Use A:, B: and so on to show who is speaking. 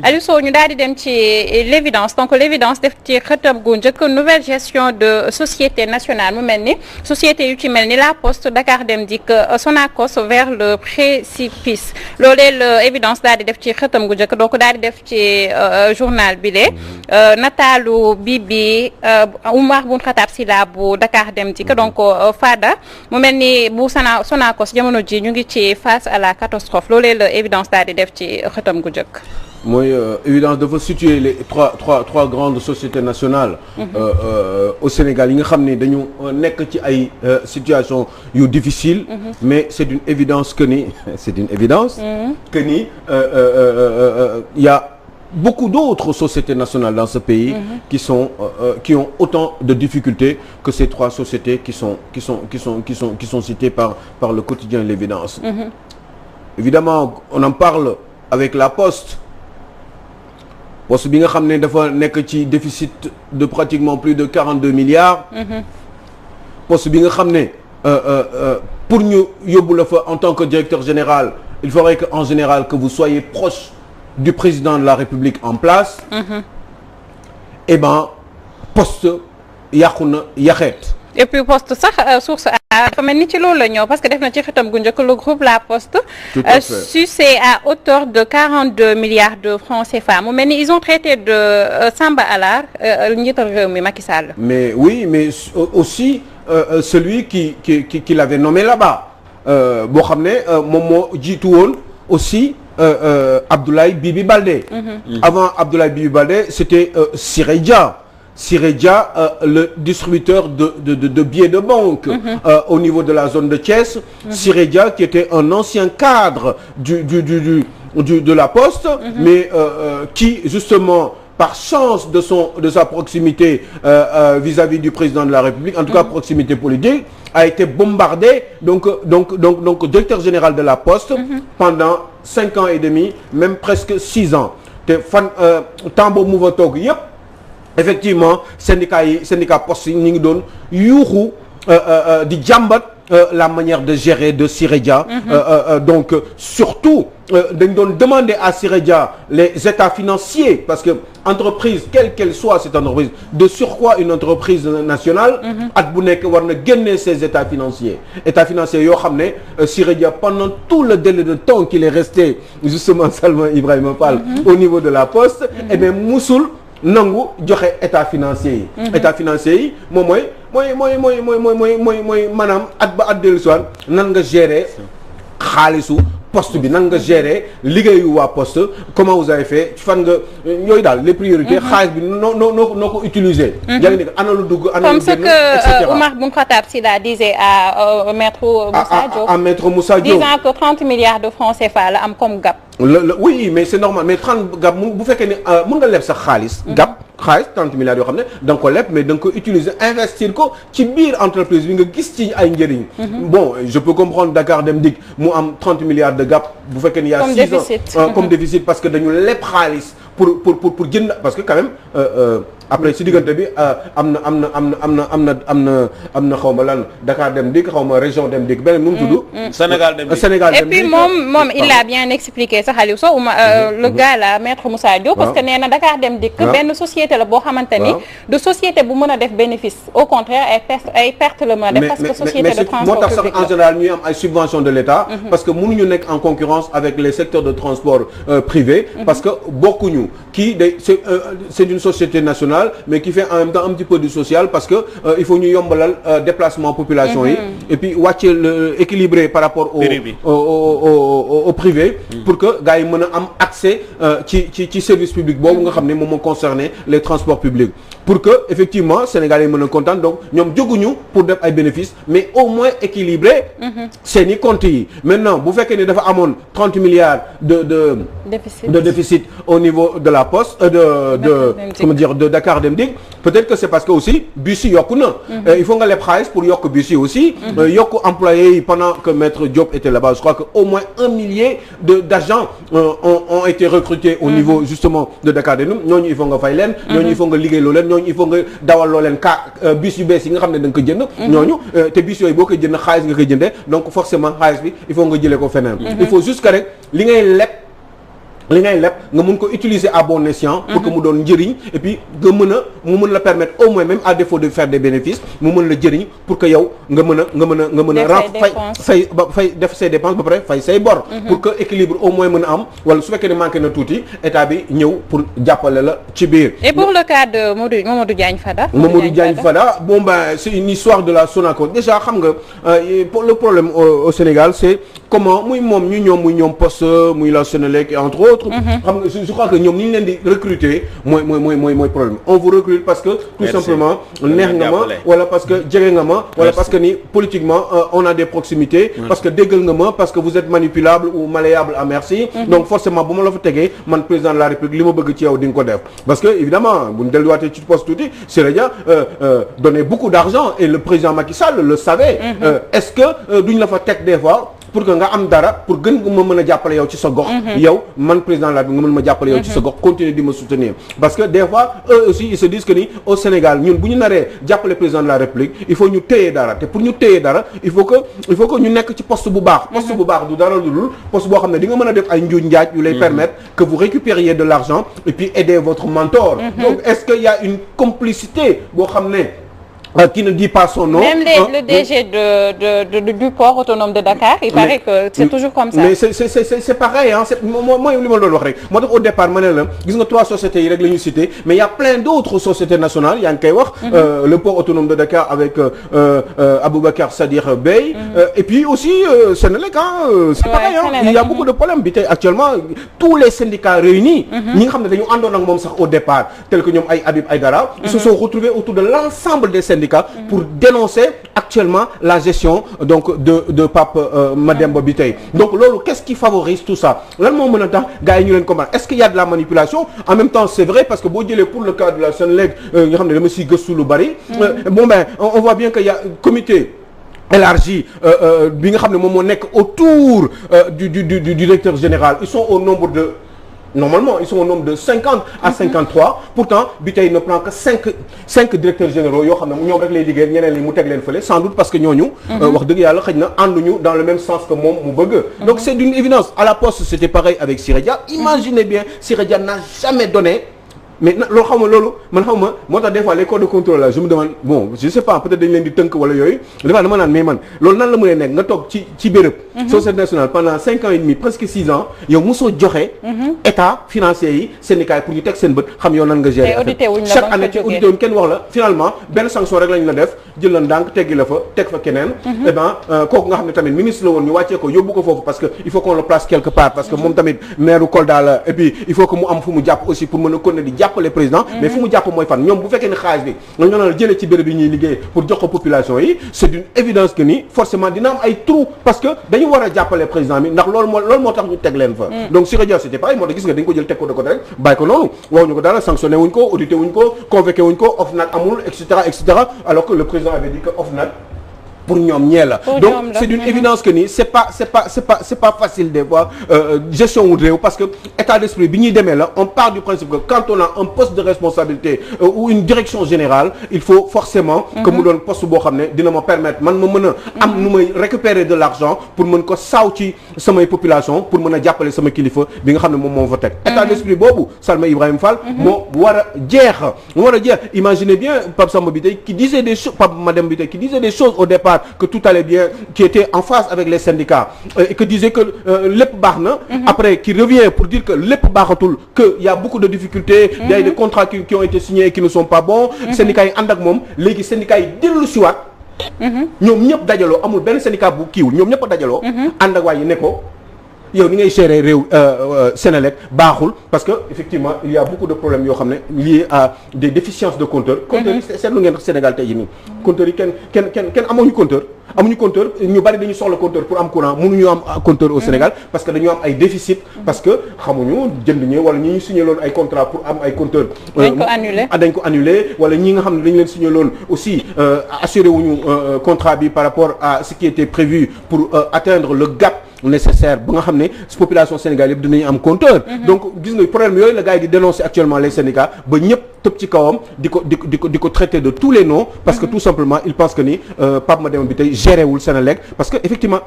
A: Aliou Sow ñu daal di dem ci l'évidence donc l'évidence def ci xëtam gu njëkk nouvelle gestion de société nationale mu mel ni société yu ci mel ni La Poste Dakar Dem Dikk Sonacos vers le précipice loolee la évidence daal di def ci xëtam gu njëkk donc daal di def ci journal bi de nataalu Bibi Oumar Boun Khatab Sylla bu Dakar Dem Dikk donc Fada mu mel ni bu Sonacos jamono ji ñu ngi ci face à la catastrophe loolee la évidence daal di def ci xëtam gu njëkk.
B: mooy évidence dafa situer les trois grandes sociétés nationales au Sénégal yi nga xam ne dañu nekk ci ay situation yu difficile mais c'est d'une évidence que ni que ni il y a beaucoup d'autres sociétés nationales dans ce pays qui ont autant de difficultés que ces trois sociétés qui sont citées par le quotidien L'Évidence. Évidemment on en parle avec La Poste bi nga xam ne dafa nekk ci déficit de pratiquement plus de 42 milliards. Poste bi nga xam ne pour ñu yóbbu la fa en tant que directeur général il faudrait que en général que vous soyez proche du président de la République en place. Eh ben Poste yàqu na yaxeet.
A: Et puis Poste sax source a dafa mel ni ci loolu la ñëw parce que def na ci xëtam gu njëkk le groupe La Poste sucé à hauteur de 42 milliards de francs CFA mu mel ni ils ont traité de Samba Alar njiital réew mi Macky Sall.
B: Mais oui mais aussi celui qui l'avait nommé là-bas boo xam ne moom moo jiitu woon aussi Abdoulaye Bibi Baldé. Avant Abdoulaye Bibi Baldé c'était Siré Dia, le distributeur de billets de banque au niveau de la zone de Thiès. Siré Dia qui était un ancien cadre de La Poste, mais qui justement par chance de sa proximité vis-à-vis du président de la République, en tout cas proximité politique, a été bombardé donc directeur général de La Poste pendant 5 ans et demi, même presque 6 ans. te fan temps boobu mu fa toog yëpp. Effectivement syndicat poste yi ñu ngi doon yuuxu di jàmbat la manière de gérer de Siré Dia. Donc surtout dañ doon demander à Siré Dia les états financiers parce que entreprise quelle qu'elle soit cette entreprise de surcroît une entreprise nationale. at bu nekk war na génne ses états financiers yoo xam ne Siré Dia pendant tout le délai de temps qu'il est resté justement Salma Ibrahima Fall au niveau de la Poste. Et bien musul nangu joxe état financier yi. état financier yi moom mooy maanaam at ba at dellu si waat nan nga gérer xaalisu poste bi nan nga gérer liggéeyu waa poste comment vous avez fait fan nga yooyu daal les priorités xaalis bi noo ko utiliser. yaa ngi nekk ana lu dugg ana lu génn et cetera.
A: Comme ce que Oumar Boun Khatab Sylla disait à maître Moussa Diop.
B: à maître Moussa Diop
A: disant que 30 milliards de francs CFA la am comme gap.
B: Oui mais c'est normal mais 30 gap bu fekkee ne mën nga leb sa xaalis. gap xaalis 30 milliards yoo xam ne da nga ko leb mais da nga ko utiliser investir ko ci biir entreprise bi nga gis ci ay njëriñ. Bon je peux comprendre Dakar Dem Dikk mu am 30 milliards de gap bu fekkee ne y a 6 ans comme déficit parce que dañu leb xaalis pour jënd parce que quand même après si diggante bi am na xaw ma lan Dakar Dem Dikk xaw ma région Dem Dikk beneen nu mu tudd. Sénégal Dem Dikk
A: et puis moom il a bien expliqué sax Aliou Sow le gars là maître Moussa Diop. parce que nee na Dakar Dem Dikk benn société la boo xamante ni de société bu mën a def bénéfice au contraire ay perte la mën a def parce que société de transport
B: moo tax sax en général ñuy am ay subventions de l'État parce que mënuñu nekk en concurrence avec les secteurs de transport privé parce que bokkuñu kii day c'est une société nationale mais qui fait en même temps un petit peu du social parce que il faut ñu yombalal déplacement population yi et puis wàcce le équilibré par rapport au privé pour que gars yi mën a am accès ci service public boobu nga xam ne moom moo concerné les transports publics pour que effectivement Sénégal yi mën a kontaan donc ñoom jóguñu pour def ay bénéfices mais au moins équilibré seeni comptes yi maintenant bu fekkee ne dafa amoon 30 milliards de déficit au niveau de la Poste comment dire de Dakar Dem Dikk peut-être que c'est parce que aussi bus yi yokku na il faut nga leb xaalis pour yokk bus yi aussi yokk employés yi pendant que maître Diop était là-bas je crois que au moins 1 millier d'agents ont été recrutés au niveau justement de Dakar Dem Dikk ñooñu il faut nga fay leen ñooñu il faut nga liggéey loo leen ñooñu il faut nga dawal loo leen bus yu bees yi nga xam ne da nga ko jënd ñooñu te bus yooyu boo koy jënd xaalis nga koy jëndee donc forcément xaalis bi il faut nga jëlee ko feneen il faut juste que rek li ngay leb li ngay leb nga mun ko utiliser à bon escient pour que mu doon njëriñ et puis nga mu mën la permettre au moins même à défaut de faire des bénéfices mu mën la jëriñ pour que yow nga mën a fay def say dépenses ba pare fay say bor pour que équilibre au moins mën a am wala su fekkee ne manqué na tuuti état bi ñëw pour jàppale la ci biir.
A: Et pour le cas de Mamadou Diagne Fada.
B: Bon ben c'est une histoire de la Sonacos déjà xam nga le problème au Sénégal c'est comment muy ñoom Poste muy la Senelec entre autres. xam nga je crois que ñoom ni ñu leen di recruter mooy problème on vous recrute parce que tout simplement neex nga ma wala parce que jege nga ma wala parce que ni politiquement on a des proximités parce que déggal nga ma parce que vous êtes manipulable ou malléable à merci donc forcément bu ma la fa tegee man président de la République li ma bëgg ci yow di nga ko def parce que évidemment bu ñu delluwaatee ci poste tuuti Siré Dia donnait beaucoup d'argent et le président Macky Sall le savait est-ce que duñ la fa teg des fois pour que nga am dara pour gën ma mën a jàppale yow ci sa gox yow man président la bi nga mën ma jàppale yow ci sa gox continuer di ma soutenir parce que des fois eux aussi ils se disent que ni au Sénégal ñun bu ñu naree jàppale président de la République il faut ñu téye dara te pour ñu téye dara il faut que ñu nekk ci poste bu baax poste bu baax du dara lu dul poste boo xam ne di nga mën a def ay njuuj njaaj yu lay permettre que vous récupériez de l'argent et puis aider votre mentor donc est-ce qu'il y a une complicité boo xam ne qui ne dit pas son nom. Même
A: le DG du port autonome de Dakar, il paraît que c'est toujours comme ça.
B: Mais c'est pareil hein, moi li ma doon wax rek moo tax au départ ma ne la gis nga 3 sociétés yi rek la ñu cité mais il y a plein d'autres sociétés nationales yaa ngi koy wax. Le port autonome de Dakar avec Aboubacar Sadikh Bèye. Et puis aussi Senelec c'est pareil hein, il y a beaucoup de problèmes bi tey actuellement tous les syndicats réunis. ñi nga xam ne dañu àndoon ak moom sax au départ tel que ñoom ay Habib Aïdara. Ils se sont retrouvés autour de l'ensemble des syndicats pour dénoncer actuellement la gestion donc de Pape Mademba bi tey donc loolu qu'est-ce qui favorise tout ça lan moo mën a tax gars yi ñu leen comprendre est-ce qu'il y a de la manipulation en même temps c'est vrai parce que boo jëlee pour le cas de la Senelec nga xam ne dama siy gëstu lu bari bon ben on voit bien qu'il y a comité élargi bi nga xam ne moom moo nekk autour du directeur général ils sont au nombre de normalement ils sont au nombre de 50 à 53 pourtant bi tey ne prend que 5 directeurs généraux yoo xam ne ñoom rek lay liggéey ñeneen ñi mu teg leen fële sans doute parce que ñooñu wax dëgg yàlla xëy na ànduñu dans le même sens que moom mu bëgg donc c'est d'une évidence à la Poste c'était pareil avec Siré Dia imaginez bien Siré Dia n'a jamais donné mais loolu xaw ma loolu man xaw ma moo tax des fois les corps de contrôle là je me demande bon je sais pas peut-être dañ leen di tënk wala yooyu des fois dama naan mais man loolu nan la mën a nekk nga toog ci béréb société nationale pendant 5 ans et demi presque 6 ans yow mosoo joxe état financier yi syndicats yi pour ñu teg seen bët xam yow nan nga gérer chaque année ci audité wuñ kenn wax la finalement benn sanction rek lañ la def jël la ndànk teggi la fa teg fa keneen et ben kooku nga xam ne tamit ministre la woon ñu wàccee ko yóbbu ko foofu parce que il faut qu'on le place quelque part parce que moom tamit maire Kolda la et puis il faut que mu am fu mu jàpp aussi pour mën a continuer di jàppale président mais fu mu jàpp mooy fan ñoom bu fekkee ne xaalis bi nga ñoo la jëlee ci béréb yi ñuy liggéey pour jox ko population yi c'est d'une évidence que ni forcément dina am ay trous parce que dañu war a jàppale président bi ndax loolu moo tax ñu teg leen fa donc Siré Dia c'était pareil moo tax gis nga dañ ko jël teg ko de côté rek bàyyi ko noonu waxuñu ko dara sanctionné wuñ ko audité wuñ ko convoqué wuñ ko OFNAC amul et cetera alors que le président avait dit que OFNAC pour ñoom ñee la donc c'est d'une évidence que ni c'est pas facile des fois gestion wu réew parce que état d'esprit bi ñuy demee la on part du principe que quand on a un poste de responsabilité ou une direction générale il faut forcément que mu doon poste boo xam ne dina ma permettre man ma mën a am nu may récupérer de l'argent pour mën ko saaw ci samay population pour mën a jàppale sama kilifa bi nga xam ne moom moo fa teg état d'esprit boobu Salma Ibrahima Fall moo war a jeex imaginez bien Pape Samba bi tey qui disait des choses Pape Mademba bi tey qui disait des choses au départ que tout allait bien qui était en phase avec les syndicats et que disait que lépp baax na après qui revient pour dire que lépp baaxatul que il y a beaucoup de difficultés il y a des contrats qui ont été signés et qui ne sont pas bons syndicats yi ànd ak moom léegi syndicats yi dellu siwaat ñoom ñëpp dajaloo amul benn syndicat bu kiiwul ñoom ñëpp a dajaloo ànd ak waa yi ne ko yow ni ngay gérer réew Senelec baaxul parce que effectivement il y a beaucoup de problèmes yoo xam ne liés à des déficiences de compteurs compteurs yi seetlu ngeen Sénégal tey jii nii compteurs yi kenn amuñu compteur ñu bari dañu soxla compteur pour am courant mënuñu am compteur au Sénégal parce que dañu am ay déficit parce que xamuñu jënd ñi wala ñi ñu signé loon ay contrat pour am ay compteur dañ ko annulé wala ñi nga xam ne dañu leen signé loon aussi assuré wuñu contrat bi par rapport à ce qui était prévu pour atteindre le gap nécessaire ba nga xam ne population sénégalaise yëpp dinañu am compteur donc gis nga problème yooyu la gars yi di dénoncer actuellement les syndicats ba ñëpp tëb ci kawam di ko traiter de tous les noms parce que tout simplement ils pensent que ni Pape Mademba bi tey géré wul Senelec parce que effectivement